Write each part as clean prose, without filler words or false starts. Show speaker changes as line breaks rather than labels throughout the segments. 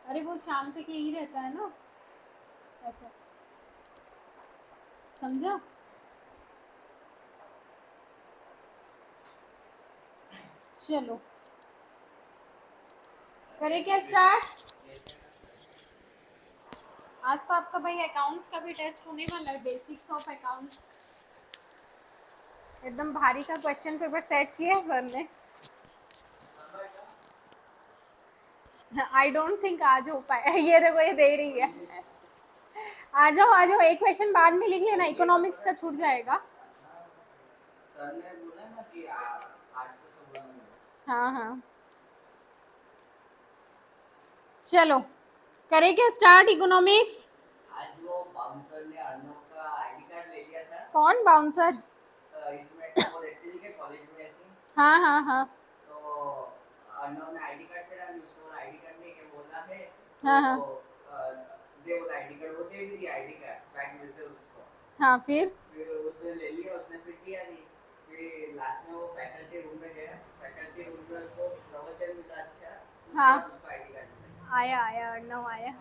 अरे वो शाम तक यही रहता है ना, ऐसा, समझा? चलो करें क्या स्टार्ट? आज तो आपका भाई अकाउंट्स का भी टेस्ट होने वाला है, बेसिक्स ऑफ अकाउंट्स। एकदम भारी का क्वेश्चन पेपर सेट किया है सर ने। आई डोंट थिंक आज हो पाए। ये देखो ये दे रही है। आ जाओ आ जाओ, एक क्वेश्चन बाद में लिख लेना, इकोनॉमिक्स का छूट जाएगा।
सर ने बोला ना कि 816 में।
हाँ हाँ चलो करें क्या स्टार्ट इकोनॉमिक्स?
आज वो बाउंसर ने अर्नव का आईडी कार्ड ले लिया था।
कौन बाउंसर?
इसमें क्या वो रहती है कॉलेज में ऐसी।
हाँ हाँ हाँ
तो अर्नव ने आईडी कार्ड पे डाली, उसको बोला आईडी कार्ड दे के बोला है।
हाँ
तो
हाँ
दे बोला आईडी कार्ड, वो दे भी दिया आईडी कार्ड बैंक में से उसको।
हाँ फिर
उसने ले लिया, उसने फिर दिया नहीं। फिर लास्ट में वो फैकल्टी रूम में गया, फैकल्टी रूम में उसको प्रवचन मिला अच्छा, उसके
हाँ
बाद उसको आईडी कार्ड मिला।
आया आया अर्नव आया।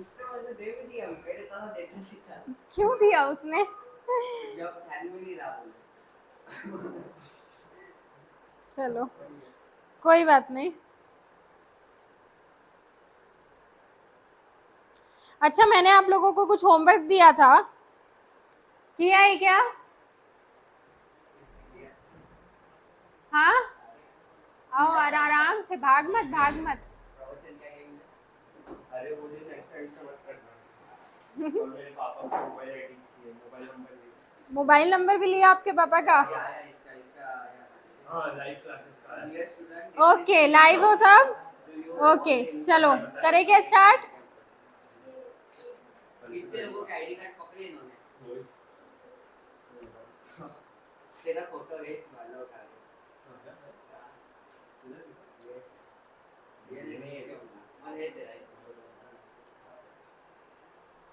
उसके वजह दे भी दिया, मेरे तो देता नहीं था।
क्यों दिया उसने?
जब ध्यान में नहीं रहा बोले।
चलो कोई बात नहीं। अच्छा मैंने आप लोगों को कुछ होमवर्क दिया था, किया है क्या? हाँ आओ आराम से, भाग मत भाग मत।
प्रवचन क्या कहेंगे?
अरे मुझे नेक्स्ट टाइम से मत करना। और मेरे पापा का मोबाइल नंबर भी
मोबाइल नंबर भी लिया आपके पापा का?
आया इसका आया।
हाँ लाइव क्लासेस का
डियर स्टूडेंट,
ओके लाइव हो सब? ओके चलो करें क्या स्टार्ट?
कितने लोगों के आईडी कार्ड पकड़े इन्होंने? तेरा फोटो है इस वाला उठा के। ये नहीं है अरे तेरा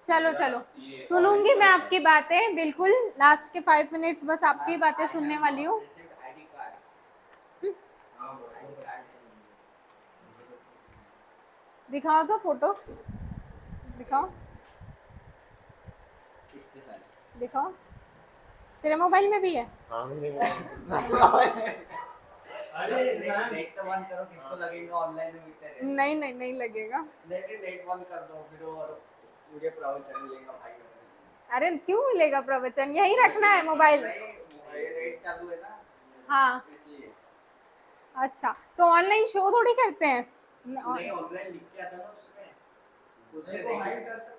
चलो चलो सुनूंगी मैं आपकी बातें, बिल्कुल लास्ट के 5 मिनट्स बस आपकी बातें सुनने वाली हूँ।
ID cards.
दिखाओ तो फोटो, दिखाओ
कितने सारे?
दिखाओ, तेरे मोबाइल में भी है?
अरे
नेट तो बंद करो, किसको लगेगा ऑनलाइन में मिलते रहे।
नहीं नहीं नहीं लगेगा।
नहीं नेट बंद कर दो फिर, और मुझे प्रवचन मिलेगा भाई।
अरे क्यों मिलेगा प्रवचन, यही रखना है मोबाइल।
ये नेट चालू है ना
हाँ
इसलिए।
अच्छा तो ऑनलाइन शो थोड़ी करते हैं।
नहीं ऑनलाइन लिख के आता ना उसमें, उसमें को हाइड कर सकते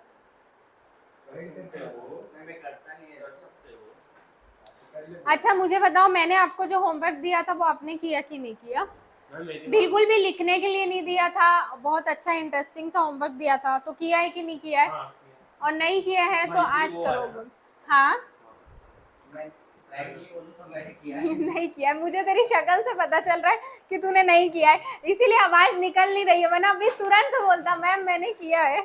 हो। मैं करता नहीं है।
अच्छा मुझे बताओ, मैंने आपको जो होमवर्क दिया था वो आपने किया कि नहीं किया? बिल्कुल भी लिखने के लिए नहीं दिया था, बहुत अच्छा इंटरेस्टिंग सा होमवर्क दिया था, तो किया है कि नहीं किया है?
हाँ,
और नहीं किया है तो आज करोगे? हाँ
मैं फ्रैंकली बोलूं तो मैंने किया है।
नहीं किया, मुझे तेरी शक्ल से पता चल रहा है कि तूने नहीं किया है, इसीलिए आवाज निकल नहीं रही है, वरना अभी तुरंत बोलता मैम मैंने किया है।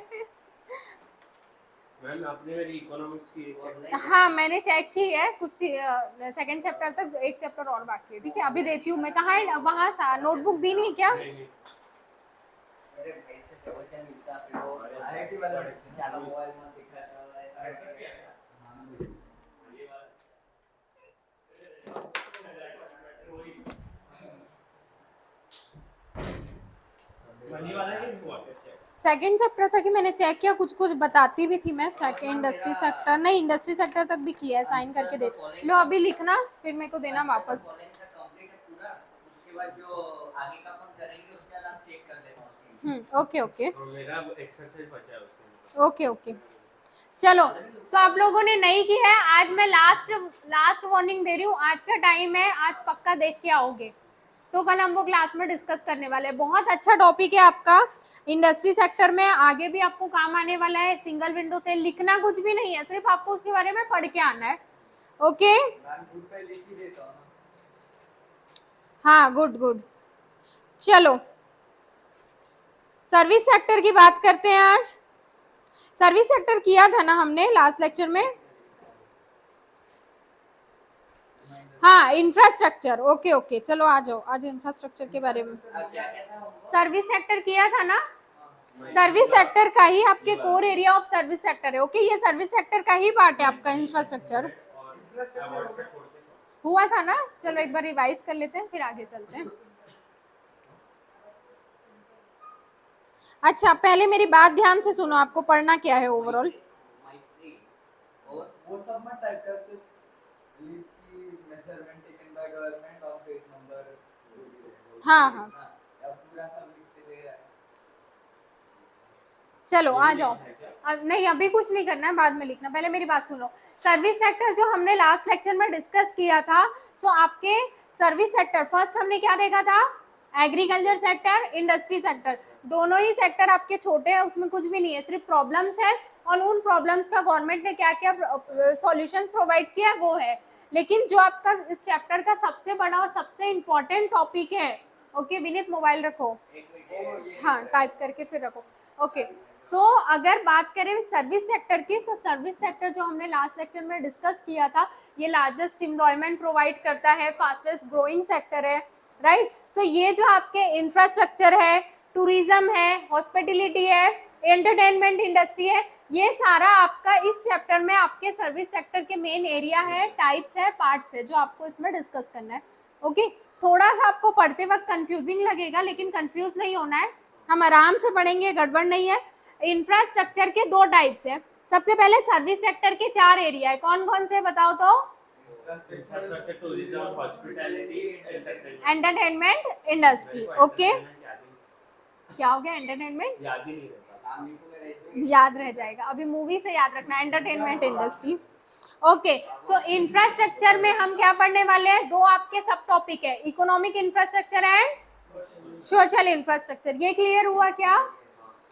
मैम आपने मेरी इकोनॉमिक्स की
हाँ मैंने चेक की है, कुछ सेकंड चैप्टर तक, एक चैप्टर और बाकी है, ठीक है अभी देती हूँ मैं। कहाँ है वहाँ सा नोटबुक दी नहीं क्या?
नहीं
मेरे भाई से प्रवचन मिलता फिर वो ऐसी वाला ज्यादा मोबाइल मत दिखा
मनी वाला नहीं हुआ क्या?
सेकंड चैप्टर तक ही मैंने चेक किया, कुछ कुछ बताती भी थी मैं, सेकंड इंडस्ट्री सेक्टर नहीं, इंडस्ट्री सेक्टर तक भी किया है, साइन करके दे लो अभी, लिखना फिर मेरे को देना वापस।
कंप्लीट है पूरा, उसके बाद जो आगे का अपन करेंगे उसके बाद आप चेक कर लेना।
ओके ओके
तो मेरा एक्सरसाइज बचा है उससे।
ओके ओके चलो। सो आप लोगों ने नहीं की है, आज मैं लास्ट वार्निंग दे रही हूँ, आज का टाइम है, आज पक्का देख के आओगे, तो कल हम वो क्लास में डिस्कस करने वाले हैं। बहुत अच्छा टॉपिक है आपका इंडस्ट्री सेक्टर में, आगे भी आपको काम आने वाला है। सिंगल विंडो से लिखना कुछ भी नहीं है, सिर्फ आपको उसके बारे में पढ़ के आना है। ओके हाँ गुड गुड। चलो सर्विस सेक्टर की बात करते हैं आज। सर्विस सेक्टर किया था ना हमने लास्ट लेक्चर में, हाँ इंफ्रास्ट्रक्चर, ओके ओके, चलो आ जाओ, आज इंफ्रास्ट्रक्चर के बारे में।
क्या क्या था उनको?
सर्विस सेक्टर किया था ना, सर्विस सेक्टर का ही आपके core area of service sector है। ओके, ये सर्विस सेक्टर का ही पार्ट है आपका इंफ्रास्ट्रक्चर। हुआ था ना, चलो एक बार रिवाइज कर लेते हैं फिर आगे चलते हैं। अच्छा पहले मेरी बात ध्यान से सुनो, आपको पढ़ना क्या है ओवरऑल।
मैत्री और
वो सब मत टाइप कर, सिर्फ लीड की मेजरमेंट टेकन बाय गवर्नमेंट और पेज नंबर जो भी है।
हाँ हाँ
अब पूरा सब लिखते दे रहा है।
चलो आ जाओ। अब नहीं, अभी कुछ नहीं करना है, बाद में लिखना, पहले मेरी बात सुनो। सर्विस सेक्टर जो हमने लास्ट लेक्चर में डिस्कस किया था, सो आपके सर्विस सेक्टर फर्स्ट हमने क्या देखा था, एग्रीकल्चर सेक्टर, इंडस्ट्री सेक्टर, दोनों ही सेक्टर आपके छोटे हैं, उसमें कुछ भी नहीं है, सिर्फ प्रॉब्लम्स है और उन प्रॉब्लम्स का गवर्नमेंट ने क्या क्या सॉल्यूशंस प्रोवाइड किया वो है। लेकिन जो आपका इस चैप्टर का सबसे बड़ा और सबसे इम्पोर्टेंट टॉपिक है, ओके विनीत मोबाइल रखो,
एक मिनट
हाँ टाइप करके फिर रखो। ओके सो अगर बात करें सर्विस सेक्टर की, तो सर्विस सेक्टर जो हमने लास्ट लेक्चर में डिस्कस किया था, ये लार्जेस्ट एम्प्लॉयमेंट प्रोवाइड करता है, फास्टेस्ट ग्रोइंग सेक्टर है, राइट। सो ये जो आपके इंफ्रास्ट्रक्चर है, टूरिज्म है, हॉस्पिटलिटी है, एंटरटेनमेंट इंडस्ट्री है, ये सारा आपका इस चैप्टर में आपके सर्विस सेक्टर के मेन एरिया है, टाइप्स है, पार्ट्स है, जो आपको इसमें डिस्कस करना है। ओके थोड़ा सा आपको पढ़ते वक्त कंफ्यूजिंग लगेगा, लेकिन कंफ्यूज नहीं होना है, हम आराम से पढ़ेंगे, गड़बड़ नहीं है। इंफ्रास्ट्रक्चर के दो टाइप्स है। सबसे पहले सर्विस सेक्टर के 4 एरिया है, कौन कौन से बताओ तो।
Infrastructure, tourism, hospitality,
entertainment industry, okay क्या हो गया एंटरटेनमेंट,
याद ही नहीं रहता।
नाम लिखो मेरा इसमें।
याद रह जाएगा, अभी मूवी से याद रखना, entertainment industry. Okay so infrastructure में हम क्या पढ़ने वाले हैं, दो आपके सब टॉपिक है, economic infrastructure and social infrastructure. ये क्लियर हुआ क्या,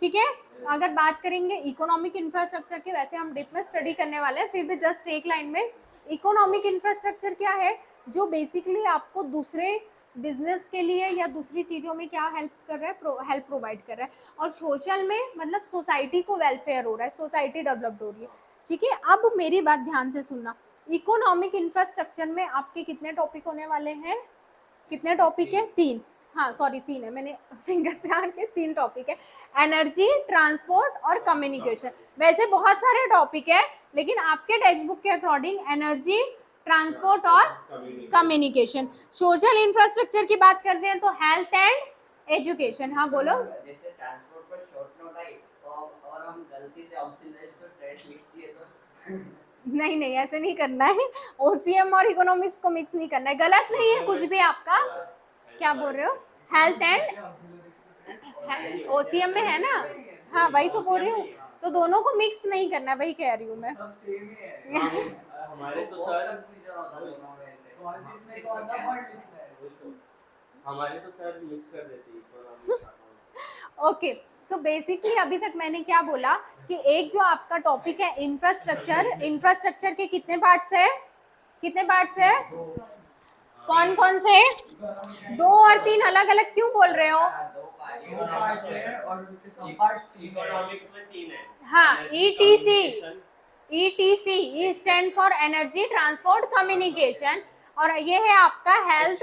ठीक है। अगर बात करेंगे इकोनॉमिक इंफ्रास्ट्रक्चर की, वैसे हम डीप में स्टडी करने वाले हैं, फिर भी जस्ट एक लाइन में, इकोनॉमिक इंफ्रास्ट्रक्चर क्या है, जो बेसिकली आपको दूसरे बिजनेस के लिए या दूसरी चीज़ों में क्या हेल्प कर रहा है, हेल्प प्रोवाइड कर रहा है। और सोशल में मतलब सोसाइटी को वेलफेयर हो रहा है, सोसाइटी डेवलप्ड हो रही है, ठीक है। अब मेरी बात ध्यान से सुनना, इकोनॉमिक इंफ्रास्ट्रक्चर में आपके कितने टॉपिक होने वाले हैं, कितने टॉपिक है, 3, हाँ सॉरी 3 है, मैंने फिंगर से आन के 3 टॉपिक है, एनर्जी, ट्रांसपोर्ट और कम्युनिकेशन। वैसे बहुत सारे टॉपिक है, लेकिन आपके टेक्स्ट बुक के अकॉर्डिंग एनर्जी, ट्रांसपोर्ट और कम्युनिकेशन। सोशल इंफ्रास्ट्रक्चर की बात करते हैं तो हेल्थ एंड एजुकेशन, हाँ बोलो।
जैसे ट्रांसपोर्ट पर शॉर्ट नोट आई तो और हम गलती से ऑक्सिलरीज तो ट्रेड लिख दिए तो
नहीं नहीं ऐसे नहीं करना है, ओसीएम और इकोनॉमिक्स को मिक्स नहीं करना है, गलत नहीं है कुछ भी आपका, क्या बोल रहे हो, हेल्थ एंड ओसीएम में है ना, हाँ वही तो बोल रही हूँ, तो दोनों को मिक्स नहीं करना, वही कह रही हूँ मैं।
सब सेम ही है।
हमारे तो
बहुत
सर
कंफ्यूजन होता है दोनों में से।
कौन सी इसमें कौन सा वर्ड लिखना है?
वही तो, हमारे तो सर मिक्स कर देते हैं।
ओके सो बेसिकली अभी तक मैंने क्या बोला कि एक जो आपका टॉपिक है इंफ्रास्ट्रक्चर, इंफ्रास्ट्रक्चर के कितने पार्ट्स है, कितने पार्ट्स है, कौन कौन से, 2 और 3 अलग अलग क्यों बोल रहे हो,
दो पार्ट
दो पार्ट है और उसके सब पार्ट्स 3 है।
इकोनॉमिक में 3 है।
हाँ ETC,
Communication,
ETC E stand for energy, transport, communication, और ये है आपका हेल्थ,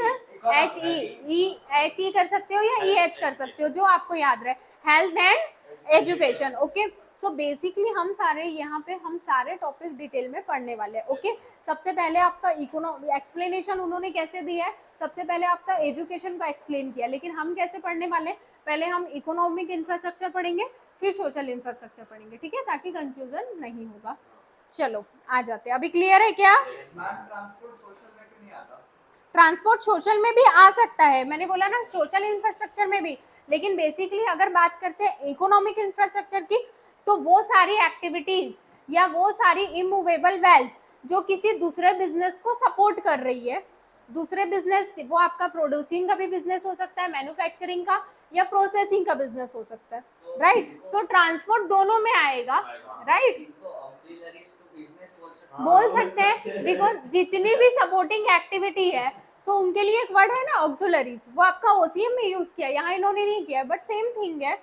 HE कर सकते हो या EH कर सकते हो, जो आपको याद रहे, health and education. Okay so basically हम सारे यहाँ पे हम सारे टॉपिक डिटेल में पढ़ने वाले हैं। ओके सबसे पहले आपका इकोनॉमी एक्सप्लेनेशन उन्होंने कैसे दिया है, सबसे पहले आपका एजुकेशन का एक्सप्लेन किया, लेकिन हम कैसे पढ़ने वाले हैं, पहले हम इकोनॉमिक इंफ्रास्ट्रक्चर पढ़ेंगे, फिर सोशल इंफ्रास्ट्रक्चर पढ़ेंगे, ठीक है, ताकि कंफ्यूजन नहीं होगा। चलो आ जाते हैं, अभी क्लियर है क्या।
मैम ट्रांसपोर्ट सोशल में क्यों नहीं आता?
ट्रांसपोर्ट सोशल में भी आ सकता है, मैंने बोला ना सोशल इंफ्रास्ट्रक्चर में भी, लेकिन बेसिकली अगर बात करते हैं इकोनॉमिक इंफ्रास्ट्रक्चर की, तो वो सारी एक्टिविटीज या वो सारी इमूवेबल वेल्थ जो किसी दूसरे बिजनेस को सपोर्ट कर रही है, दूसरे बिजनेस, वो आपका प्रोड्यूसिंग का भी बिजनेस हो सकता है, मैन्युफैक्चरिंग का या प्रोसेसिंग का बिजनेस हो सकता है, राइट। सो ट्रांसपोर्ट दोनों में आएगा, राइट,
इनको ऑक्सिलरीज टू बिजनेस बोल सकते हैं।
बोल सकते हैं, बिकॉज जितनी भी सपोर्टिंग एक्टिविटी है, सो उनके लिए एक वर्ड है ना ऑक्सिलरीज, वो आपका ओसीएम में यूज किया, यहाँ इन्होंने नहीं किया, बट सेम थिंग है,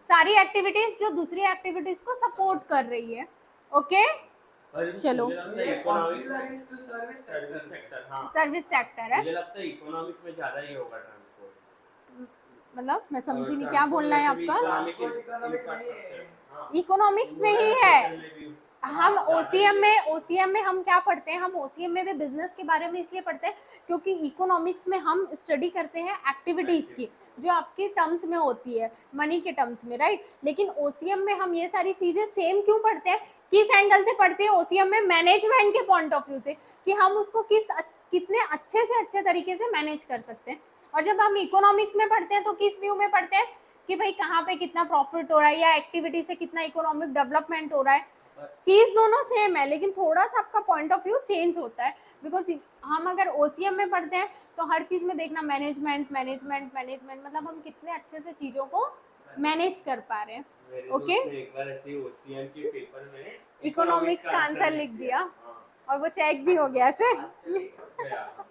सारी एक्टिविटीज जो दूसरी एक्टिविटीज को सपोर्ट कर रही है। ओके
और
चलो।
मुझे लगता है
ये
economic
auxiliaries to service sector
service sector, हाँ
सर्विस सेक्टर है,
मुझे लगता है इकोनॉमिक में ज्यादा ही होगा ट्रांसपोर्ट।
मतलब मैं समझी नहीं क्या
ट्रांसपोर्ट
बोलना है
वैसे भी
आपका।
इकोनॉमिक
Transport economic में ही है।
इंफ्रास्ट्रक्चर, हाँ
इकोनॉमिक्स में
बोला
ही
ना,
है।
social में भी
हम
ज्यादा ही
ओसीएम में
है।
ओसीएम में हम क्या पढ़ते हैं, हम ओसीएम में भी बिजनेस के बारे में इसलिए पढ़ते हैं क्योंकि इकोनॉमिक्स में हम स्टडी करते हैं एक्टिविटीज की जो आपकी टर्म्स में होती है, मनी के टर्म्स में, राइट। लेकिन ओसीएम में हम ये सारी चीजें सेम क्यों पढ़ते हैं, किस एंगल से पढ़ते हैं ओसीएम में, मैनेजमेंट के पॉइंट ऑफ व्यू से, कि हम उसको कितने अच्छे से अच्छे तरीके से मैनेज कर सकते हैं। और जब हम इकोनॉमिक्स में पढ़ते हैं तो किस व्यू में पढ़ते हैं कि भाई कहाँ पे कितना प्रॉफिट हो रहा है या एक्टिविटी से कितना इकोनॉमिक डेवलपमेंट हो रहा है। चीज दोनों सेम है लेकिन थोड़ा सा आपका पॉइंट ऑफ व्यू चेंज होता है, बिकॉज हम अगर ओसीएम में पढ़ते हैं तो हर चीज में देखना मैनेजमेंट मैनेजमेंट मैनेजमेंट, मतलब हम कितने अच्छे से चीजों को मैनेज कर पा रहे हैं।
मेरे
ओके।
दोस्त ने एक बार ऐसे ओसीएम के पेपर में
इकोनॉमिक्स का आंसर लिख दिया
हाँ,
और वो चेक भी हो गया ऐसे।
गया,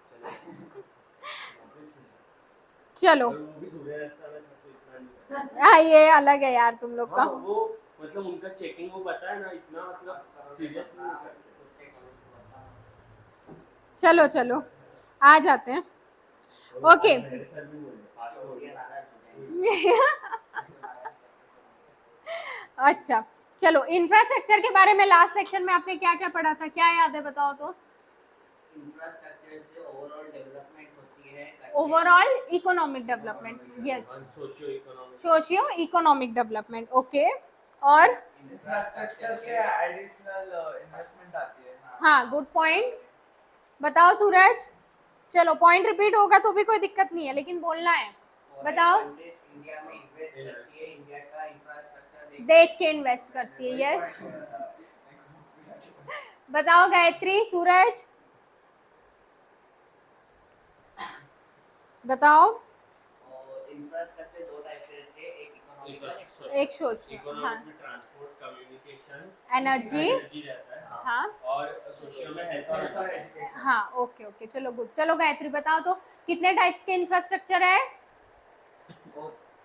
चलो
और वो भी सूर्य रहता है तो इतना नहीं।
हाँ ये अलग है यार तुम लोग
हाँ
का।
वो मतलब उनका चेकिंग वो पता है ना, इतना मतलब सीरियस नहीं करते।
चलो चलो आ जाते हैं। ओके।
मेरे सर भी बोले पासपोर्ट
अच्छा चलो, इंफ्रास्ट्रक्चर के बारे में लास्ट लेक्चर में आपने क्या क्या पढ़ा था, क्या याद है बताओ तो।
इंफ्रास्ट्रक्चर से ओवरऑल डेवलपमेंट होती है,
overall economic development, yes,
socio economic,
socio economic development, okay. और
इंफ्रास्ट्रक्चर से एडिशनल इन्वेस्टमेंट आती है।
हाँ गुड पॉइंट, बताओ सूरज। चलो पॉइंट रिपीट होगा तो भी कोई दिक्कत नहीं है लेकिन बोलना है, बताओ।
इंडिया में इन्वेस्ट करती है, इंडिया का इंफ्रास्ट्रक्चर
देख के इन्वेस्ट करती है, यस। बताओ गायत्री, सूरज बताओ।
और इंफ्रास्ट्रक्चर दो टाइप के रहते हैं, एक इकोनॉमिकल
एक सोशल, हाँ,
इकोनॉमिक में ट्रांसपोर्ट कम्युनिकेशन
एनर्जी,
रहता है,
हाँ
और सोशियो में हेल्थ और एजुकेशन।
हाँ, ओके ओके, चलो गुड। चलो गायत्री बताओ तो कितने टाइप्स के इंफ्रास्ट्रक्चर है,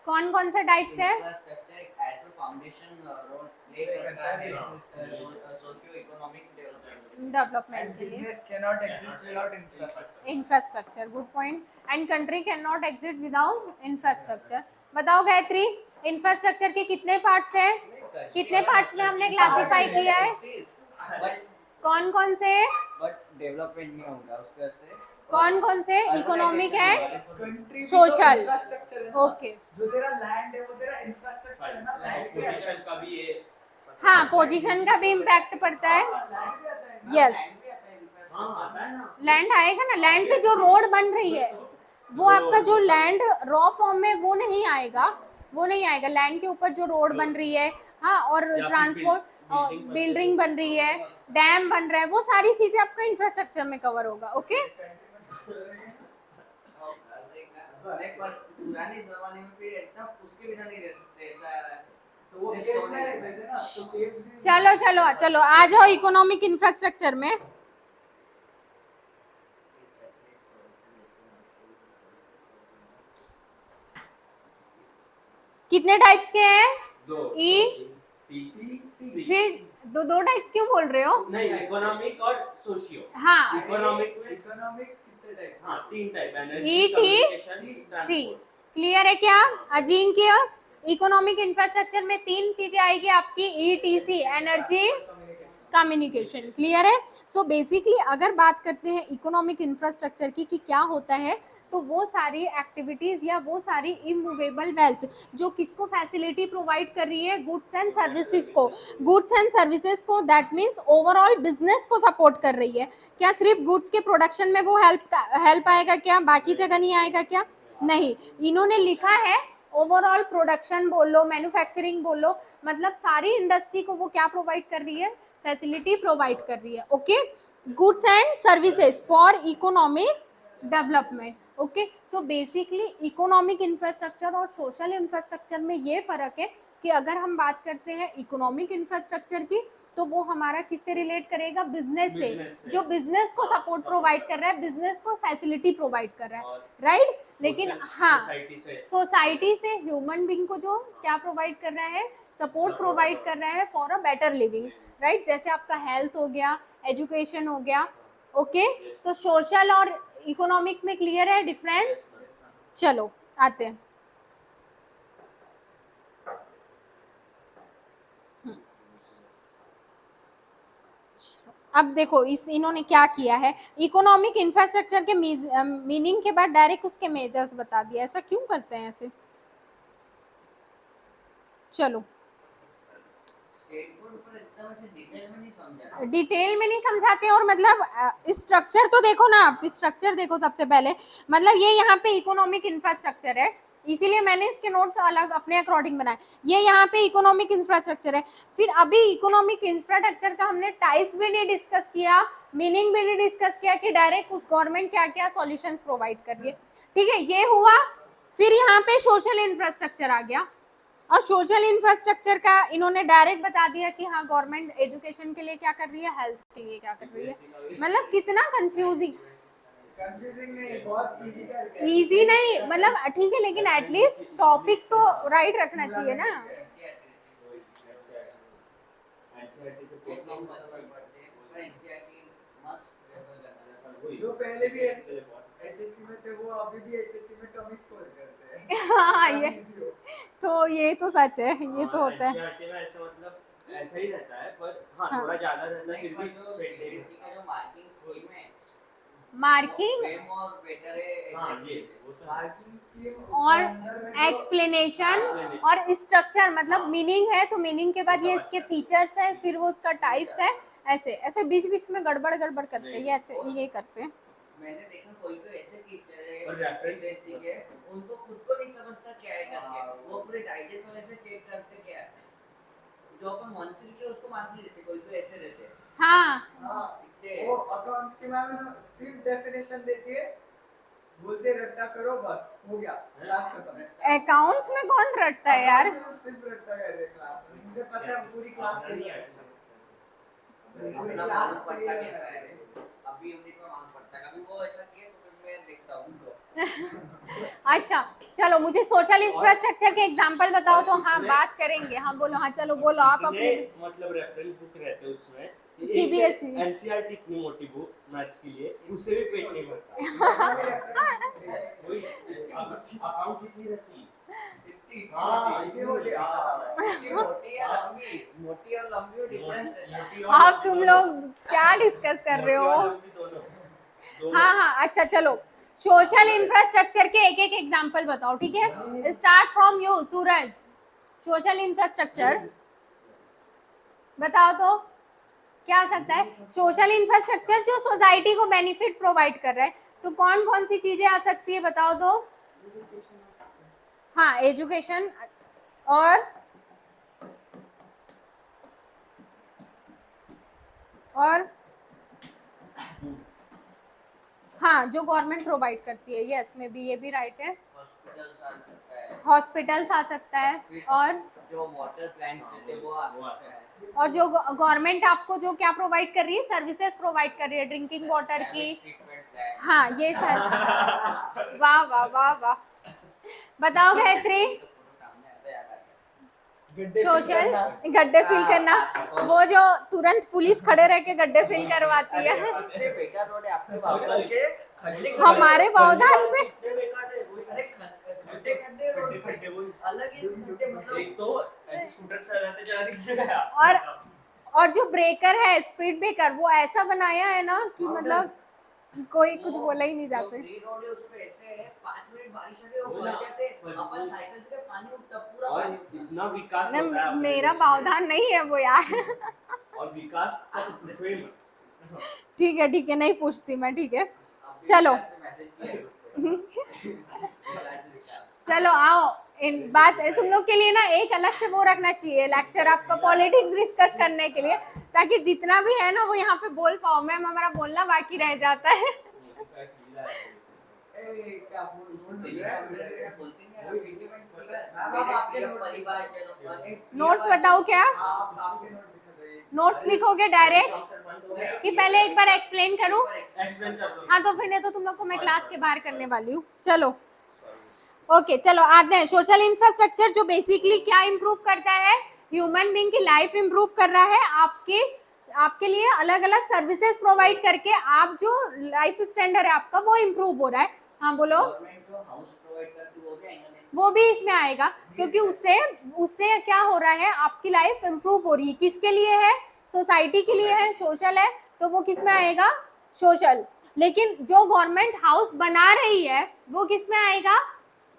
कौन कौन से टाइप्स है।
Infrastructure as a foundation role play करता है सोशियो इकोनॉमिक
डेवलपमेंट के लिए।
Business cannot exist without infrastructure.
Infrastructure, good point. And country can not exist without infrastructure. बताओ गायत्री, इंफ्रास्ट्रक्चर के कितने पार्ट्स हैं, कितने पार्ट्स में हमने क्लासिफाई किया है, कौन कौन से,
बट डेवलपमेंट नहीं होगा उसका से
कौन कौन से, economic and
country
Social.
Infrastructure है,
ओके।
जो तेरा लैंड है वो तेरा इंफ्रास्ट्रक्चर है ना।
Land भी
पोजीशन का भी ये,
हाँ पोजीशन का भी इम्पैक्ट पड़ता है,
लैंड भी आता है ना।
यस।
हाँ आता है ना,
लैंड आएगा ना, लैंड पे जो रोड बन रही है वो आपका जो लैंड रॉ फॉर्म में वो नहीं आएगा, वो नहीं आएगा। लैंड के ऊपर जो रोड बन रही है, हाँ, और
या फिर
ट्रांसपोर्ट, बिल्डिंग बन रही है, डैम बन रहा है, वो सारी चीजें आपका इंफ्रास्ट्रक्चर में कवर होगा, ओके।
पुराने जमाने में फिर इतना उसके बिना नहीं रह सकते, ऐसा
तो वो केस में रहते थे ना, तो केस भी
चलो चलो चलो आ जाओ इकोनॉमिक इंफ्रास्ट्रक्चर में। कितने टाइप्स के हैं,
दो
E,
टी
फिर दो टाइप्स क्यों बोल रहे हो।
नहीं, इकोनॉमिक और सोशियो।
हाँ,
इकोनॉमिक में
इकोनॉमिक कितने टाइप।
हाँ 3 type,
E,
energy,
T,
communication,
C, clear है क्या अजिंक्य। इकोनॉमिक इंफ्रास्ट्रक्चर में 3 चीजें आएगी आपकी, ETC, एनर्जी, कम्युनिकेशन, क्लियर है। सो बेसिकली अगर बात करते हैं इकोनॉमिक इंफ्रास्ट्रक्चर की कि क्या होता है, तो वो सारी एक्टिविटीज़ या वो सारी इमूवेबल वेल्थ जो किसको फैसिलिटी प्रोवाइड कर रही है, गुड्स एंड सर्विसेज को, गुड्स एंड सर्विसेज को, दैट मीन्स ओवरऑल बिजनेस को सपोर्ट कर रही है। क्या सिर्फ गुड्स के प्रोडक्शन में वो हेल्प आएगा क्या, बाकी जगह नहीं आएगा क्या, नहीं। इन्होंने लिखा है ओवरऑल प्रोडक्शन बोल लो, मैन्युफैक्चरिंग बोल लो, मतलब सारी इंडस्ट्री को वो क्या प्रोवाइड कर रही है, फैसिलिटी प्रोवाइड कर रही है, okay. Goods and services for economic development, okay. So basically economic infrastructure और सोशल इंफ्रास्ट्रक्चर में ये फर्क है कि अगर हम बात करते हैं इकोनॉमिक इंफ्रास्ट्रक्चर की, तो वो हमारा किससे रिलेट करेगा, बिजनेस
Business
से,
से।
जो बिजनेस को
हाँ,
सपोर्ट
support
प्रोवाइड कर रहा है, बिजनेस को फैसिलिटी प्रोवाइड कर रहा है,
और
राइट। लेकिन हाँ,
सोसाइटी से
सोसाइटी से ह्यूमन बींग को जो क्या प्रोवाइड कर रहा है, सपोर्ट प्रोवाइड कर रहा है for a better living, right. जैसे आपका हेल्थ हो गया, एजुकेशन हो गया, ओके। तो सोशल और इकोनॉमिक में क्लियर है डिफरेंस। चलो आते हैं। अब देखो इस इन्होंने क्या किया है, इकोनॉमिक इंफ्रास्ट्रक्चर के मीनिंग के बाद डायरेक्ट उसके मेजर्स बता दिया। ऐसा क्यों करते हैं ऐसे? चलो
स्टेट बोर्ड पर एकदम ऐसे डिटेल में नहीं समझा।
डिटेल में नहीं समझाते, और मतलब स्ट्रक्चर तो देखो ना आप, स्ट्रक्चर देखो सबसे पहले। मतलब ये यहाँ पे इकोनॉमिक इंफ्रास्ट्रक्चर है, इसीलिए मैंने इसके नोट्स अलग अपने अकॉर्डिंग बनाए। ये यहाँ पे इकोनॉमिक इंफ्रास्ट्रक्चर है। फिर अभी इकोनॉमिक इंफ्रास्ट्रक्चर का हमने टाइप्स भी नहीं डिस्कस किया, मीनिंग भी नहीं डिस्कस किया कि डायरेक्ट गवर्नमेंट क्या क्या सॉल्यूशंस प्रोवाइड कर रही है, ठीक है, ये हुआ। फिर यहाँ पे सोशल इंफ्रास्ट्रक्चर आ गया, और सोशल इंफ्रास्ट्रक्चर का इन्होंने डायरेक्ट बता दिया कि हाँ गवर्नमेंट एजुकेशन के लिए क्या कर रही है, हेल्थ के लिए क्या कर रही है। मतलब कितना कंफ्यूजिंग,
कंफ्यूजिंग नहीं, बहुत इजी करके।
इजी नहीं, मतलब ठीक है, लेकिन एटलीस्ट टॉपिक तो राइट रखना चाहिए ना।
एक नंबर अच्छी पढ़ते हैं, पर एनसीईआरटी मस्ट रेफर करना है।
जो पहले भी एचएससी में थे वो अभी भी एचएससी में कम ही स्कोर करते हैं।
हाँ
कम
ये
easy हो।
तो ये तो सच है, ये तो होता है।
NCERT में ऐसा मतलब ऐसा ही रहता है, पर हाँ
हाँ।
थोड़ा ज्यादा रहता है,
नहीं,
फिर
पर
भी
जो सीबीएसई का जो मार्किंग स्कीम है,
मार्किंग
वे मोर बेटर है
हाँ
एचएससी
ये
से।
वो तो है।
मार्किंग स्कीम
और एक्सप्लेनेशन और स्ट्रक्चर, मतलब मीनिंग है तो मीनिंग के बाद ये इसके फीचर्स है, फिर वो उसका टाइप्स है, ऐसे ऐसे बीच बीच में गड़बड़ गड़बड़ करते हैं ये, अच्छा ये करते हैं।
मैंने देखा कोई कोई ऐसे टीचर
और
है
reference
एसएससी के, उनको खुद को नहीं समझता क्या है करके, वो पूरे डाइजेस्ट वाले से चेक करते क्या है, जो अपन वन से लिखे उसको मार्क नहीं देते, कोई कोई ऐसे रहते हैं।
हाँ
वो अकाउंट्स की मैम है ना, सिर्फ डेफिनेशन देती है, बोलते रट्टा करो बस हो गया, क्लास खत्म।
अकाउंट्स में कौन रटता है यार?
Accounts में सिर्फ रट्टा कर रहे क्लास में, मुझे पता है पूरी क्लास
नहीं
में
है।
पूरी
अपना
क्लास
मालूम
में
पड़ता कैसा है, अभी यूनिट में मालूम पड़ता है, कभी वो ऐसा किए तो फिर मैं देखता हूँ उनको।
अच्छा चलो मुझे सोशल इंफ्रास्ट्रक्चर के एग्जांपल बताओ तो हाँ बात करेंगे। हाँ बोलो, हाँ चलो बोलो आप अपने।
मतलब रेफरेंस बुक रहते हैं उसमें,
CBSE
एनसीईआरटी इतनी मोटी बुक मैथ्स के लिए, उससे भी पेट नहीं भरता। वही अकाउंट कितनी रहती,
इतनी
हाँ,
इतनी मोटी, इतनी मोटी है लंबी, मोटी और लंबी में डिफरेंस है।
आप तुम लोग क्या डिस्कस कर रहे हो? हाँ हाँ अच्छा चलो, सोशल इंफ्रास्ट्रक्चर के एक एक एग्जांपल बताओ, ठीक है। Start from you Suraj, social infrastructure बताओ तो क्या आ सकता है। सोशल इंफ्रास्ट्रक्चर जो सोसाइटी को बेनिफिट प्रोवाइड कर रहा है, तो कौन कौन सी चीजें आ सकती है बताओ तो। हाँ एजुकेशन, और हाँ जो गवर्नमेंट प्रोवाइड करती है, यस में भी ये भी राइट है।
हॉस्पिटल्स आ सकता है,
हॉस्पिटल्स आ सकता है, और
जो वाटर प्लांट्स रहते हैं वो आ सकता है,
और जो गवर्नमेंट आपको जो क्या प्रोवाइड कर रही है, सर्विसेज प्रोवाइड कर रही है ड्रिंकिंग वाटर की।
Sewage treatment plant।
हाँ ये सर वाह वाह वाह वाह, बताओ गायत्री।
सामने आता है, याद आ गया।
सोशल गड्ढे फिल करना, वो जो तुरंत पुलिस खड़े रह के गड्ढे फिल करवाती है।
कितने बेकार रोड है आपके बाबू के, खड्डे
हमारे बावधान में
अरे खड्डे खड्डे रोड पे अलग ही खड्डे, मतलब
एक तो ऐसे स्कूटर से चलाते गिर गया,
और जो ब्रेकर है स्पीड ब्रेकर, वो ऐसा बनाया है ना कि मतलब कोई कुछ बोला ही नहीं जा सकता।
फ्री रोड है उसपे ऐसे है, 5 मिनट बारिश हो गई वो भर जाते, अपन साइकिल से पानी उठता, पूरा
और
पानी उठता।
इतना विकास होता है अपने
मेरा
देश में।
बावधान नहीं है वो यार।
और विकास का तो पूछो ही मत।
ठीक है नहीं पूछती मैं, ठीक है
अभी
चलो।
मैसेज किया ग्रुप पे।
चलो आओ, इन बात तुम लोग के लिए ना एक अलग से वो रखना चाहिए लेक्चर आपका, पॉलिटिक्स डिस्कस करने के लिए, ताकि जितना भी है ना वो यहाँ पे बोल पाओ। मैम हमारा बोलना बाकी रह जाता है।
क्या फुल फुल मिल
बिलिंग
रहा है?
काउंटर बोलते नहीं आप इंडिपेंडेंस की बात
मैम, आप आपके
मेरे
नोट्स
परिवार चलो अनेक
नोट्स बताओ क्या
आप आपके नोट्स लिख दो एक।
नोट्स लिखोगे डायरेक्ट कि पहले एक बार एक्सप्लेन करूं?
एक्सप्लेन कर दो।
हाँ तो फिर नहीं तो तुम लोग को मैं क्लास के बाहर करने वाली हूँ। चलो ओके चलो आते हैं। सोशल इंफ्रास्ट्रक्चर जो बेसिकली क्या इंप्रूव करता है, ह्यूमन बीइंग की लाइफ इंप्रूव कर रहा है, आपके लिए अलग अलग सर्विसेज प्रोवाइड करके आप जो लाइफ स्टैंडर्ड है आपका वो इंप्रूव हो रहा है। हाँ बोलो।
गवर्नमेंट जो हाउस प्रोवाइड करती है वो भी आएगा नहीं।
वो भी इसमें आएगा क्योंकि उससे उससे क्या हो रहा है, आपकी लाइफ इंप्रूव हो रही है। किसके लिए है? सोसाइटी के लिए है, सोशल है, तो वो किस में आएगा? सोशल। लेकिन जो गवर्नमेंट हाउस बना रही है वो किस में आएगा?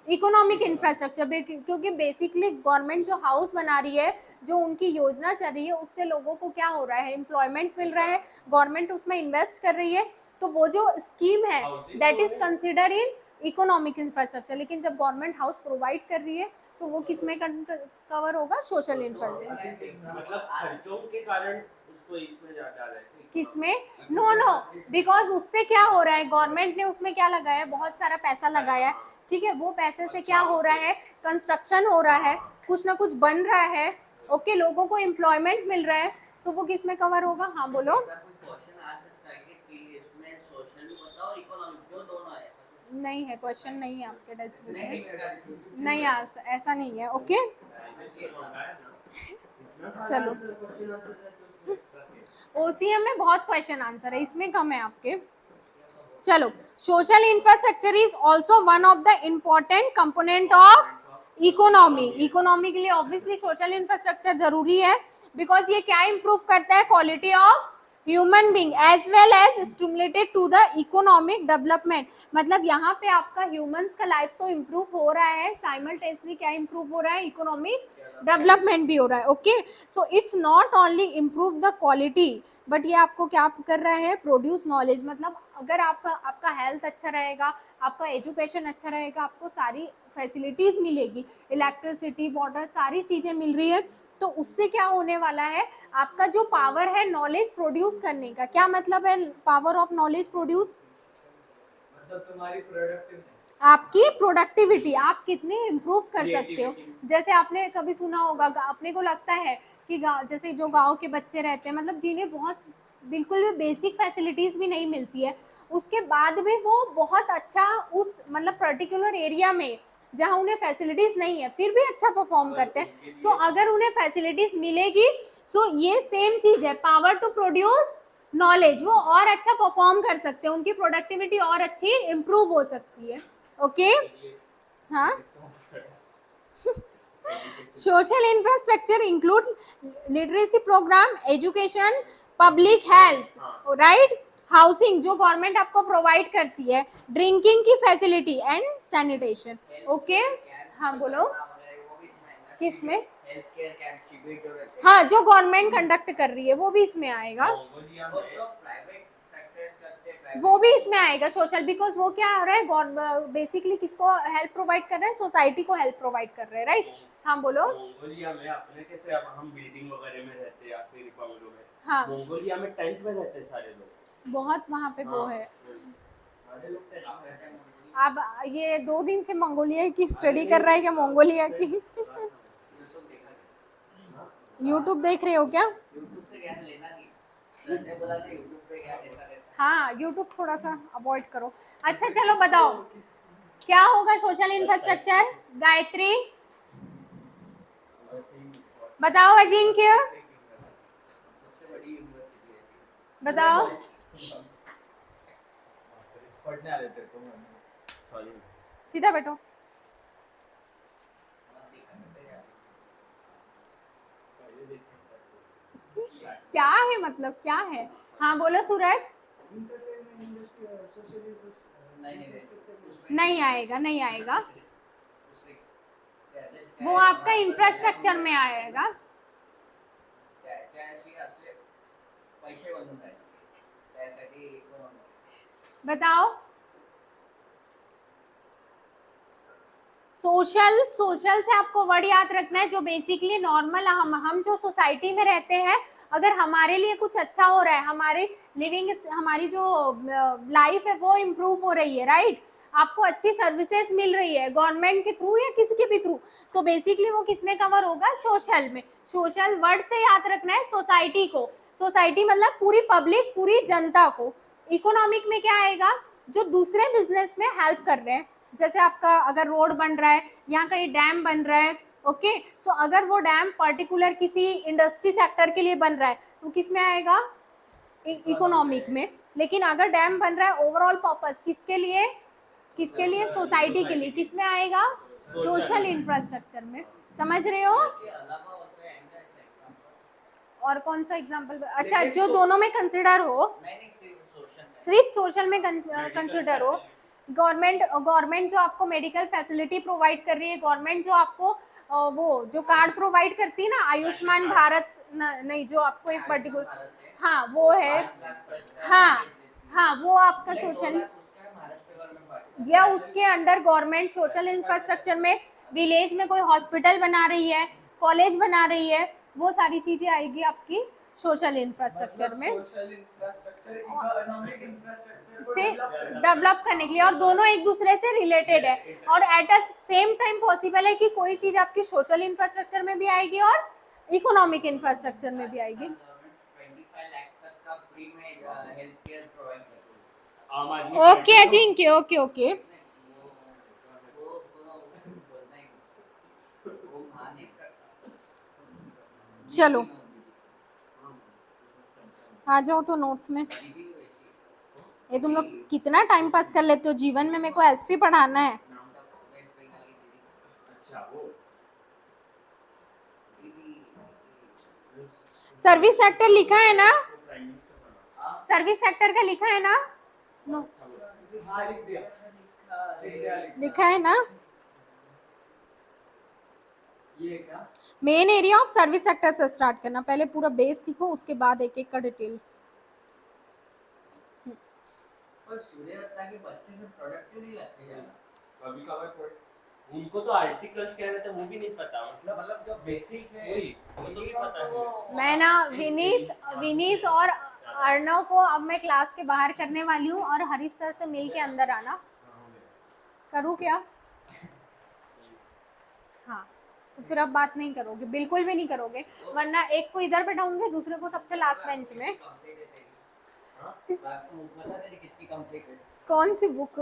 Economic infrastructure. क्योंकि बेसिकली गवर्नमेंट जो हाउस बना रही है, जो उनकी योजना चल रही है, उससे लोगों को क्या हो रहा है? एम्प्लॉयमेंट मिल रहा है, गवर्नमेंट उसमें इन्वेस्ट कर रही है, तो वो जो स्कीम है that is consider in economic infrastructure. लेकिन जब गवर्नमेंट हाउस प्रोवाइड कर रही है तो वो किस में कवर होगा? Social infrastructure.
मतलब खर्चों के कारण उसको इसमें जा डाला है।
किसमें? नो बिकॉज उससे क्या हो रहा है, गवर्नमेंट ने उसमें क्या लगाया है? बहुत सारा पैसा लगाया है, ठीक है। वो पैसे से क्या हो रहा है? कंस्ट्रक्शन हो रहा है, कुछ ना कुछ बन रहा है, ओके, लोगों को एम्प्लॉयमेंट मिल रहा है, तो वो किस में कवर होगा? हाँ बोलो।
ऐसा कोई क्वेश्चन आ सकता है कि इसमें सोशल भी बताओ और इकोनॉमिक जो दोनों है ऐसा
नहीं है, क्वेश्चन नहीं है आपके टेक्स्ट बुक
नहीं
में,
एक्स्ट्रा से कुछ
नहीं ऐसा नहीं है। ओके चलो, ओसीएम में बहुत क्वेश्चन आंसर है, इसमें कम है आपके। चलो, social infrastructure is also one of the important component of economy. Economy के लिए ऑब्वियसली सोशल इंफ्रास्ट्रक्चर जरूरी है, बिकॉज ये क्या इंप्रूव करता है? Quality of human being as well as stimulated to the economic development. मतलब यहाँ पे आपका ह्यूमंस का लाइफ तो इम्प्रूव हो रहा है, साइमल्टेनियसली क्या इम्प्रूव हो रहा है? इकोनॉमिक डेवलपमेंट भी हो रहा है। Okay, so it's not only improve the quality, but ये आपको क्या कर रहा है? Produce knowledge. मतलब अगर आपका हेल्थ अच्छा रहेगा, आपका एजुकेशन अच्छा रहेगा, आपको सारी फैसिलिटीज मिलेगी, इलेक्ट्रिसिटी, वाटर, सारी चीजें मिल रही है, तो उससे क्या होने वाला है? आपका जो पावर है नॉलेज प्रोड्यूस करने का, क्या मतलब है पावर ऑफ नॉलेज प्रोड्यूस?
मतलब तुम्हारी प्रोडक्टिवनेस,
आपकी प्रोडक्टिविटी, आप कितने इम्प्रूव कर सकते हो। जैसे आपने कभी सुना होगा, अपने को लगता है कि जैसे जो गांव के बच्चे रहते हैं, मतलब जिन्हें बहुत बिल्कुल भी बेसिक फैसिलिटीज भी नहीं मिलती है, उसके बाद भी वो बहुत अच्छा उस मतलब पर्टिकुलर एरिया में जहाँ उन्हें फैसिलिटीज नहीं है फिर भी अच्छा परफॉर्म करते हैं। सो अगर उन्हें फैसिलिटीज मिलेगी, सो ये सेम चीज है, पावर टू प्रोड्यूस नॉलेज, वो और अच्छा परफॉर्म कर सकते हैं, उनकी प्रोडक्टिविटी और अच्छी इम्प्रूव हो सकती है। ओके हाँ, social infrastructure include literacy programme, education, public health, right, housing जो गवर्नमेंट आपको प्रोवाइड करती है, ड्रिंकिंग की फैसिलिटी एंड सैनिटेशन। ओके हाँ बोलो। किसमें?
हेल्थ केयर कैंप शिविर जो रहते हैं
हाँ, जो गवर्नमेंट कंडक्ट कर रही है वो भी इसमें आएगा,
मंगोलिया
और
में
जो प्राइवेट सेक्टर्स करते हैं private
वो भी इसमें आएगा सोशल, बिकॉज वो क्या हो रहा है? बेसिकली किसको हेल्प प्रोवाइड कर रहे हैं? सोसाइटी को हेल्प प्रोवाइड कर रहे हैं, राइट। हाँ बोलो।
मंगोलिया में अपने कैसे अब हम बिल्डिंग वगैरह में रहते हैं या फिर बंगलों में,
हाँ,
मंगोलिया में टेंट में रहते हैं सारे लोग।
बहुत वहाँ पे वो है।
सारे लोग टेंट
आप
में
रहते हैं मंगोलिया
अब ये 2 दिन से मंगोलिया की स्टडी कर रहा है क्या? मंगोलिया की
यूट्यूब देखा
यूट्यूब देख रहे हो क्या?
यूट्यूब से ज्ञान लेना नहीं सर ने बोला था यूट्यूब पे ज्ञान ऐसा रहता
हाँ, यूट्यूब थोड़ा सा अवॉइड करो। अच्छा चलो बताओ क्या होगा सोशल इंफ्रास्ट्रक्चर? गायत्री बताओ, अजिंक्य
है सबसे बड़ी यूनिवर्सिटी है
बताओ।
पढ़ने आ देते तुम।
सॉरी
सीधा बैठो। क्या है मतलब क्या है? हाँ बोलो सूरज। नहीं आएगा, नहीं आएगा, वो आपका इंफ्रास्ट्रक्चर में आएगा।
पैसे बनून राहिले त्यासाठी
बताओ। सोशल से आपको वर्ड याद रखना है, जो बेसिकली नॉर्मल हम जो सोसाइटी में रहते हैं, अगर हमारे लिए कुछ अच्छा हो रहा है, हमारी लिविंग, हमारी जो लाइफ है वो इम्प्रूव हो रही है, राइट, आपको अच्छी सर्विसेज मिल रही है गवर्नमेंट के थ्रू या किसी के भी थ्रू, तो बेसिकली वो किस में कवर होगा, सोशल में। सोशल वर्ड से याद रखना है सोसाइटी को, सोसाइटी मतलब पूरी पब्लिक, पूरी जनता को। इकोनॉमिक में क्या आएगा, जो दूसरे बिजनेस में हेल्प कर रहे हैं, जैसे आपका अगर रोड बन रहा है, यहाँ कहीं डैम बन रहा है, ओके, सो अगर वो डैम पर्टिकुलर किसी इंडस्ट्री सेक्टर के लिए बन रहा है तो किस में आएगा, इकोनॉमिक में। लेकिन अगर डैम बन रहा है ओवरऑल पर्पस किसके लिए, किसके लिए, सोसाइटी के लिए, किस में आएगा, सोशल इंफ्रास्ट्रक्चर में। समझ रहे हो?
इसके अलावा और कोई एंगल एग्जांपल?
और कौन सा एग्जांपल, अच्छा जो दोनों में कंसिडर हो,
नहीं सिर्फ सोशल
सिर्फ सोशल में कंसिडर हो। गवर्नमेंट जो आपको मेडिकल फैसिलिटी प्रोवाइड कर रही है, गवर्नमेंट जो आपको वो जो कार्ड प्रोवाइड करती है ना, आयुष्मान भारत नहीं, जो आपको एक पर्टिकुलर, हाँ वो है, हाँ हाँ, वो आपका सोशल, या उसके अंडर गवर्नमेंट सोशल इंफ्रास्ट्रक्चर में विलेज में कोई हॉस्पिटल बना रही है, कॉलेज बना रही है, वो सारी चीजें आएगी आपकी सोशल इंफ्रास्ट्रक्चर में
सोशल इंफ्रास्ट्रक्चर इकोनॉमिक इंफ्रास्ट्रक्चर
से डेवलप करने के लिए, और दोनों एक दूसरे से रिलेटेड है। और at a same time possible है कि कोई चीज आपकी सोशल इंफ्रास्ट्रक्चर में भी आएगी और इकोनॉमिक इंफ्रास्ट्रक्चर में भी आएगी।
25 लाख तक का फ्री में हेल्थ केयर प्रोवाइड करती है।
आम आदमी
ओके अजिंक्य, ओके ओके,
वो बोलना ही वो माने
चलो आ जाओ तो नोट्स में।
दीदी वैसी
ये तुम लोग कितना टाइम पास कर लेते हो, जीवन में मेरे को एसपी पढ़ाना है।
नाम था वेस्ट बंगाल की दीदी
अच्छा वो
दीदी
सर्विस सेक्टर लिखा है ना,
प्राइम मिनिस्टर बना।
सर्विस सेक्टर का लिखा है ना, नो
हाँ लिख दिया
लिखा है ना।
ये क्या
main area of service sector से स्टार्ट करना, पहले पूरा बेस लिखो, उसके बाद एक एक का डिटेल।
पर सूर्य दत्ता के बच्चे से प्रोडक्टिव नहीं लगते ज्यादा।
कभी कभार उनको तो आर्टिकल्स क्या रहते हैं वो भी नहीं पता,
मतलब जो बेसिक है
वही वो तो नहीं पता है।
मैं ना विनीत और अर्णव को अब मैं क्लास के बाहर करने वाली हूँ, और हरीश सर से मिल के अंदर आना। करूँ क्या? हाँ, तो फिर अब बात नहीं करोगे, बिल्कुल भी नहीं करोगे, वरना एक को इधर बैठाऊंगे, दूसरे को सबसे लास्ट बेंच में।
आपको पता तेरी कितनी कंप्लीट है?
कौन सी बुक?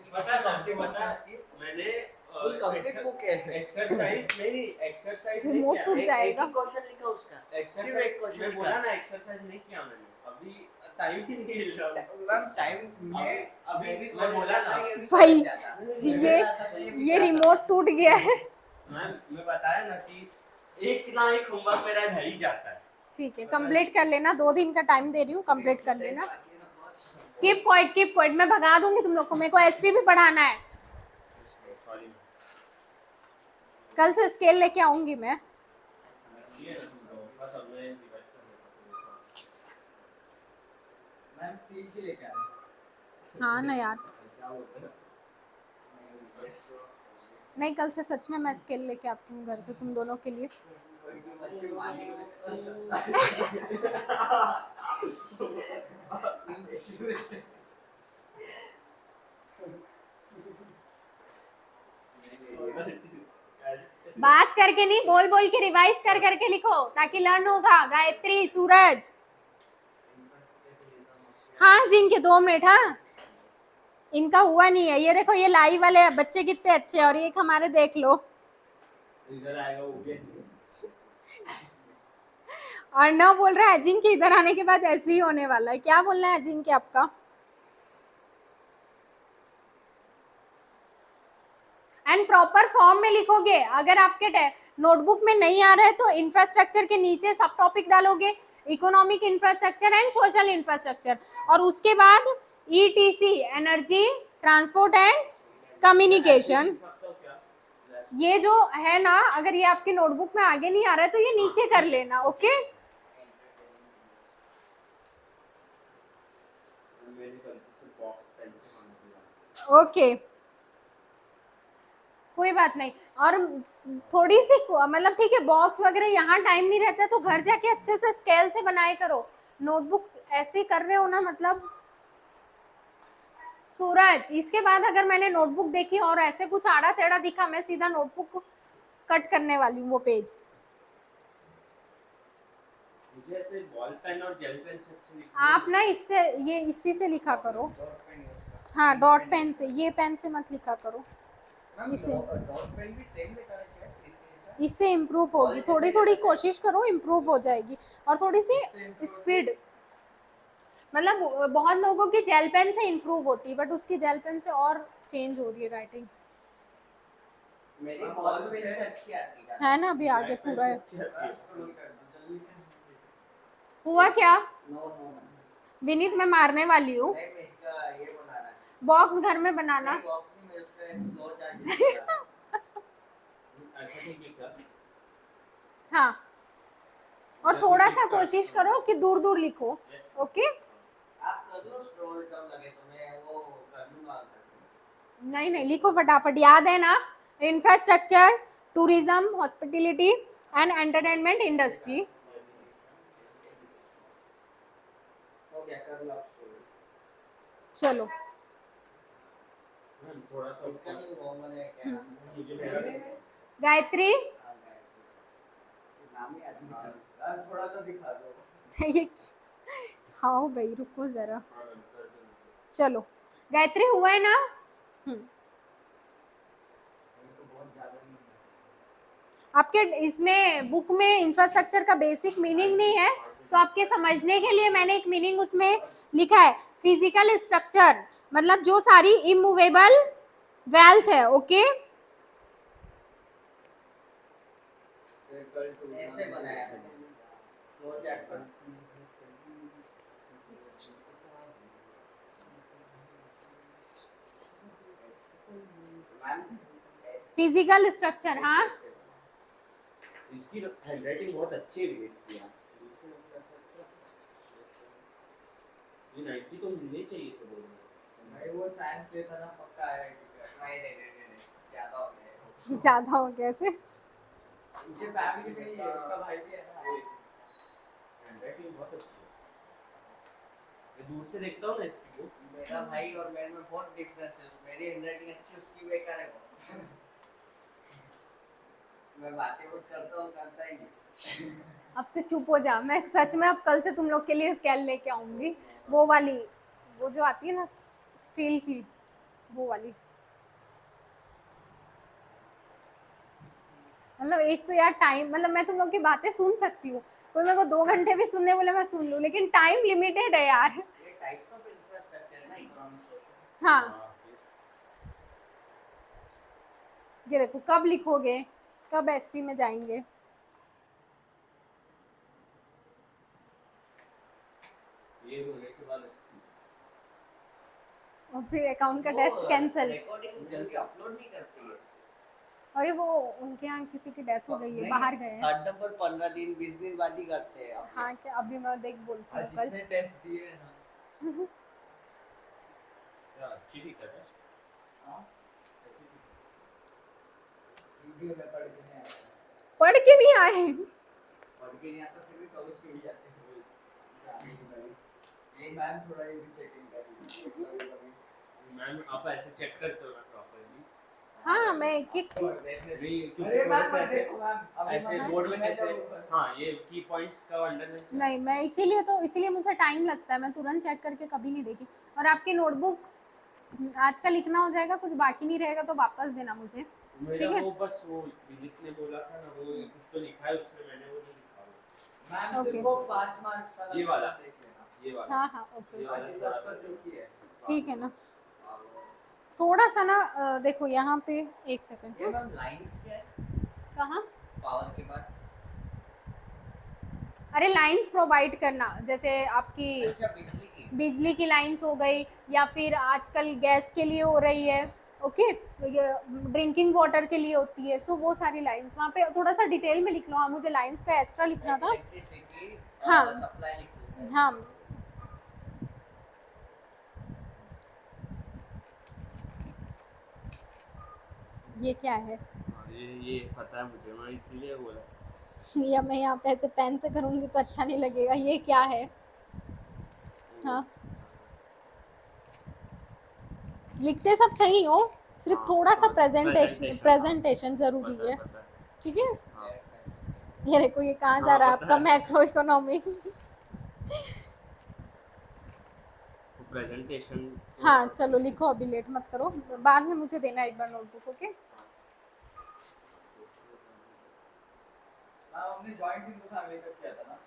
पता मैंने
फुल कंप्लीट बुक है।
एक्सरसाइज नहीं
रिमोट टूट
किया।
जाएगा।
क्वेश्चन लिखा उसका सिर्फ एक
एक्सरसाइज
क्वेश्चन
मैं बोला ना, एक्सरसाइज नहीं किया मैंने, अभी टाइम ही नहीं मिल रहा।
मैम टाइम में
अभी भी मैं बोला ना
भाई ये रिमोट टूट गया है।
मैम मैं बताया ना कि एक ना एक होमवर्क मेरा रह ही जाता है।
ठीक है, कंप्लीट कर लेना, 2 दिन का टाइम दे रही हूँ, कंप्लीट कर लेना। कीप क्वाइट, मैं भगा दूंगी तुम लोग को, मेरे को एसपी भी पढ़ाना है।
सॉरी
कल से स्केल लेके आऊंगी मैं।
मैम स्टील की लेके आए
हाँ ना यार, नहीं कल से सच में मैं स्केल लेके आती हूँ घर से तुम दोनों के लिए। बात करके नहीं, बोल बोल के रिवाइज कर करके लिखो ताकि लर्न होगा। गायत्री, सूरज, हाँ जिनके 2 मिनट, हाँ इनका हुआ नहीं है। ये देखो ये लाइव वाले बच्चे कितने अच्छे हैं, और ये हमारे देख लो।
इधर आएगा वो भी।
अर्णव बोल रहा है अजिंक्य इधर आने के बाद ऐसे ही होने वाला है। क्या बोलना है अजिंक्य आपका? एंड प्रॉपर फॉर्म में लिखोगे। अगर आपके नोटबुक में नहीं आ रहा है तो इंफ्रास्ट्रक्चर के नीचे सब टॉपिक डालोगे, economic infrastructure and social infrastructure, और उसके बाद etc, energy, transport and communication. ये जो है ना, अगर ये आपके नोटबुक में आगे नहीं आ रहा है तो ये नीचे कर लेना। ओके ओके, कोई बात नहीं। और थोड़ी सी मतलब ठीक है, बॉक्स वगैरह यहाँ टाइम नहीं रहता तो घर जाके अच्छे से स्केल से बनाए करो। नोटबुक ऐसे कर रहे हो ना, मतलब सूरज, इसके बाद अगर मैंने नोटबुक देखी और ऐसे कुछ आड़ा टेढ़ा दिखा, मैं सीधा नोटबुक कट करने वाली हूँ वो पेज।
मुझे ऐसे बॉल पेन और जेल पेन से अच्छे दिखते हैं।
आप ना इससे ये इसी से लिखा करो।
डॉट पेन यूज कर।
हाँ, डॉट पेन से, ये पेन से मत लिखा करो।
मैम
इसे
डॉट पेन भी सेम लिखा है शायद इसके जैसा।
इससे इम्प्रूव होगी, थोड़ी थोड़ी कोशिश करो, इम्प्रूव हो जाएगी। और थोड़ी सी स्पीड, मतलब बहुत लोगों की जेल पेन से इम्प्रूव होती है, बट उसकी जेल पेन से और चेंज हो रही है राइटिंग,
मेरी बॉल पेन से अच्छी आती
है ना। अभी आगे
ब्लैक पेन
पूरा
से
है।
अच्छी आती है।
स्क्रॉल कर दो जल्दी।
हुआ क्या?
नो नो
विनीत, मैं मारने वाली हूँ।
नहीं, मैं इसका ये बनाना है।
बॉक्स घर में बनाना।
नहीं बॉक्स नहीं, मैं उसका एक फ्लोर चार्ट बनाना है।
ऐसा नहीं कि क्या?
हाँ, और थोड़ा सा कोशिश करो कि दूर दूर लिखो। ओके,
आप कर लो स्क्रॉल कम लगे तो मैं वो कर लूंगा।
नहीं नहीं, लिखो फटाफट। याद है ना, infrastructure, tourism, hospitality and entertainment industry.
हो गया, कर लो आप scroll।
चलो,
मैम थोड़ा सा
इसका नहीं वो मैंने क्या नाम है?
मुझे मेरा
गायत्री,
हाँ, नाम ही आदमी का।
यार थोड़ा तो दिखा दो।
ये हाँ भाई, रुको जरा। चलो, गायत्री हुआ है ना?
मेरे को बहुत ज्यादा नहीं है।
आपके इसमें बुक में इंफ्रास्ट्रक्चर का बेसिक मीनिंग नहीं है, तो आपके समझने के लिए मैंने एक मीनिंग उसमें लिखा है। फिजिकल स्ट्रक्चर मतलब जो सारी इमूवेबल वेल्थ है। ओके,
सर्कल टू
ऐसे बनाया मैंने फ्लोर चार्ट पर। Ma'am
physical structure. हाँ,
इसकी हैंडराइटिंग बहुत अच्छी है विवेक की यार। ये 90 तो मिलने चाहिए थे बोल रहे।
भाई वो साइंस लेता ना पक्का आईआईटी का।
नहीं ज्यादा हो गया।
ज्यादा हो गया ऐसे।
मुझे फैमिली में ही है, उसका भाई भी है ना।
हैंडराइटिंग बहुत अच्छी है। मैं दूर से देखता हूँ ना इसकी बुक।
मेरा भाई और मेरे में बहुत डिफरेंस है। मेरी हैंडराइटिंग अच्छी, उसकी बेकार है बहुत। मैं बातें बहुत करता हूँ, करता ही नहीं।
अब तो चुप हो जा। मैं सच में अब कल से तुम लोग के लिए स्केल लेके आऊंगी, वो वाली, वो जो आती है ना स्टील की, वो वाली। मतलब एक तो यार टाइम, मतलब मैं तुम लोग की बातें सुन सकती हूँ, कोई मेरे को 2 घंटे भी सुनने बोले मैं सुन लूँ, लेकिन टाइम लिमिटेड है यार।
ये टाइप्स ऑफ इंफ्रास्ट्रक्चर है ना, इकोनॉमिक सोशल।
हाँ, ये देखो, कब लिखोगे, कब एसपी में जाएंगे।
ये होने के बाद
और फिर अकाउंट का टेस्ट कैंसिल।
रिकॉर्डिंग जल्दी अपलोड नहीं करती है।
अरे वो उनके यहाँ किसी की डेथ हो गई है, बाहर गए हैं।
हर पर 15 दिन 20 दिन बाद ही करते हैं।
हाँ, क्या अभी मैं देख बोलती हूँ
आज
कल।
जितने टेस्ट दिए हैं ना।
क्या अच्छी भी कर है।
हाँ वीडियो में पढ़ के नहीं आया।
पढ़ के नहीं आए।
पढ़ के नहीं आता फिर भी 24 के भी जाते हैं।
वो मैम थोड़ा इजी चेकिंग करेगी कभी।
मैम आप ऐसे चेक करते हो ना प्रॉपर्ली?
हाँ, मैं एक एक चीज।
नहीं क्योंकि
अरे
थोड़ा
मैम
सा ऐसे
देखो मैम, अभी
ऐसे
मैम
बोर्ड में
मैं
कैसे
जब-
हाँ ये की पॉइंट्स का अंडरलाइन
नहीं, मैं इसीलिए मुझे टाइम लगता है, मैं तुरंत चेक करके कभी नहीं देखी। और आपकी नोटबुक आज का लिखना हो जाएगा, कुछ बाकी नहीं रहेगा तो वापस देना मुझे।
मेरा
ठीक है।
वो बस वो विनीत ने बोला था ना, वो कुछ तो लिखा है उसमें, मैंने वो नहीं लिखा हुआ।
Ma'am
Okay.
सिर्फ वो 5 मार्क्स वाला
ये वाला।
देख लेना।
ये वाला
हाँ हाँ, ओके,
ये वाला
बाकी सब तो जो की है।
ठीक है ना। थोड़ा सा ना देखो यहाँ पे, एक सेकंड।
ये मैम लाइंस क्या है
कहाँ?
पावर के बाद?
अरे लाइंस प्रोवाइड करना, जैसे आपकी
अच्छा
बिजली की लाइंस हो गई, या फिर आजकल गैस के लिए हो रही है। ओके, ये ड्रिंकिंग वाटर के लिए होती है। सो वो सारी लाइंस वहाँ पे थोड़ा सा डिटेल में लिख लो। हाँ, मुझे लाइंस का एक्स्ट्रा लिखना था।
इलेक्ट्रिसिटी
हाँ।
सप्लाई लिख लो।
हाँ, ये क्या है?
ये पता है मुझे, मैं इसीलिए बोला।
या मैं यहाँ पे ऐसे पेन से करूँगी तो अच्छा नहीं लगेगा। ये क्या है? हाँ, लिखते सब सही हो, सिर्फ
हाँ,
थोड़ा सा
हाँ,
प्रेजेंटेशन प्रेजेंटेशन जरूरी
पता
है,
पता है।
ठीक है।
हाँ,
ये देखो ये कहाँ जा
हाँ,
रहा है
पता
आपका
है।
Macro economic.
प्रेजेंटेशन
हाँ चलो लिखो, अभी लेट मत करो, बाद में मुझे देना एक बार नोटबुक, ओके।
हाँ हमने जॉइंट हिंदू फैमिली का किया था ना।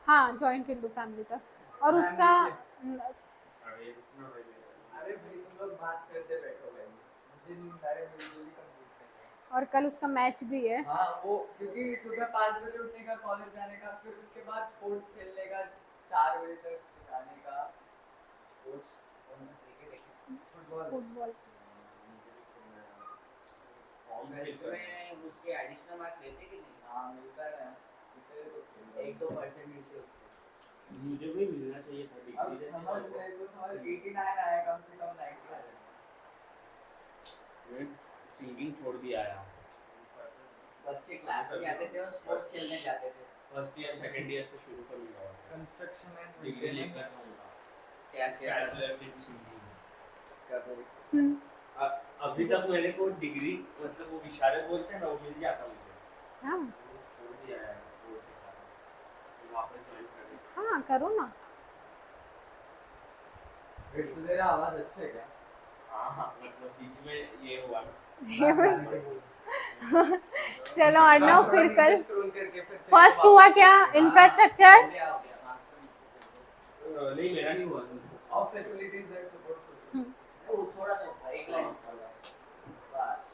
हाँ जॉइंट हिंदू फैमिली का, और
मैम
उसका
अरे भाई तुम लोग बात करते बैठो भाई, मुझे नींद आ रही है, मेरी जल्दी कंप्लीट करनी
और कल उसका मैच भी है।
है। हाँ वो क्योंकि सुबह 5 बजे उठने का, कॉलेज जाने का, फिर उसके बाद स्पोर्ट्स खेलने का, 4 बजे तक जाने का। Sports football.
फुटबॉल।
में उसके एडिशनल मार्क देते कि नहीं?
हाँ मिलता है, इसलिए तो खेलता हूँ।
1-2% मिलते उसको।
मुझे भी मिलना चाहिए था
अब
डिग्री
समझ मेरे को समझ 89 आया, कम से कम 90 आया।
मैं सिंगिंग छोड़ दिया यार।
बच्चे क्लास में आते थे और स्पोर्ट्स खेलने जाते थे।
फर्स्ट ईयर सेकंड ईयर से शुरू करूंगा,
कंस्ट्रक्शन एंड
डिग्री लेकर आऊंगा,
क्या क्या
बैचलर्स इन सिंगिंग।
करोगे?
अभी तक मैंने कोई डिग्री, मतलब वो विशारद बोलते हैं ना, वो मिल जाता मुझे।
हाँ
वो छोड़ दिया है बोर्ड के कारण, वापस ज्वाइन कर रही।
हाँ करो ना।
वेट तो तेरा आवाज अच्छा है क्या?
हाँ, मतलब बीच में ये हुआ ना।
चलो अर्णव,
थोड़ा
फिर
नीचे
कल
scroll करके फिर तेरे
फर्स्ट
को
हुआ
वापस
क्या,
करके।
इंफ्रास्ट्रक्चर।
हो गया
नहीं मेरा नहीं हुआ।
Of facilities that support social.
वो थोड़ा सा ऊपर, एक लाइन ऊपर बस। बस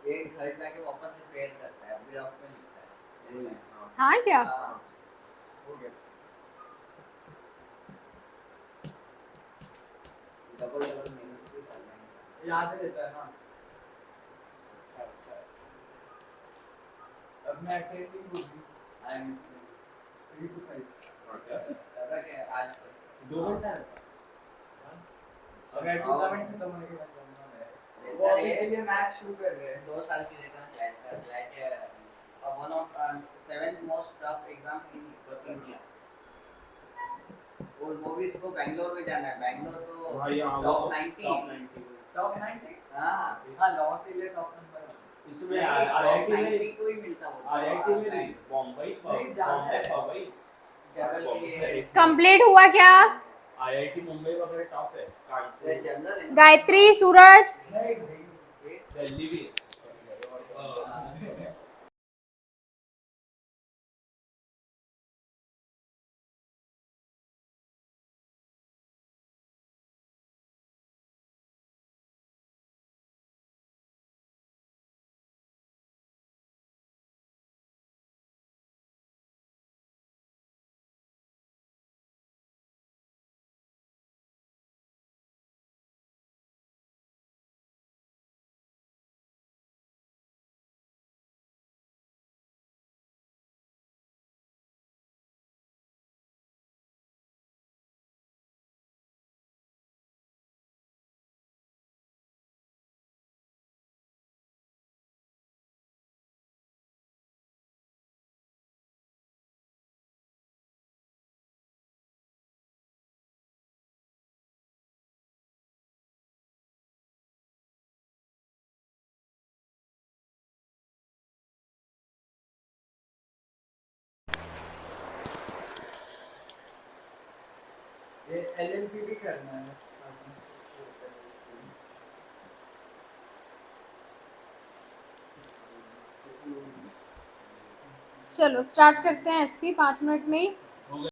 ये घर जाके वापस से फेयर करता है, अभी रफ में लिखता है ऐसा।
हाँ क्या,
हाँ,
हो गया।
डबल डबल मेहनत भी करना है।
याद रहता है ना।
अच्छा
अब मैं अटेंडिंग होगी। I am 3 to 5.
दादा के आज तक
2 घंटा
अगर टूर्नामेंट खत्म होने के बाद जाऊंगा मैं।
देता
वो अभी
है।
के लिए मैच शुरू कर रहे हैं।
2 साल की रिटर्न क्लैट है, one of 7th most tough exam in India. और वो भी इसको बैंगलोर में जाना है, बैंगलोर तो
भाई हाँ,
टॉप
टॉप
90।
90
टॉप 90?
हाँ
हाँ लॉ के लिए टॉप नंबर।
इसमें
नहीं,
आईआईटी
top
में
90 को ही मिलता वो।
आईआईटी में नहीं, बॉम्बे
नहीं, जाता है।
बॉम्बे
जनरल के लिए
कंप्लीट हुआ क्या।
आईआईटी मुंबई वगैरह टॉप है,
ये
कानपुर,
जनरल है ना?
गायत्री, सूरज।
नहीं भाई।
ये
दिल्ली भी।
ये एलएलबी भी करना है।
चलो स्टार्ट करते हैं एसपी 5 मिनट में ही।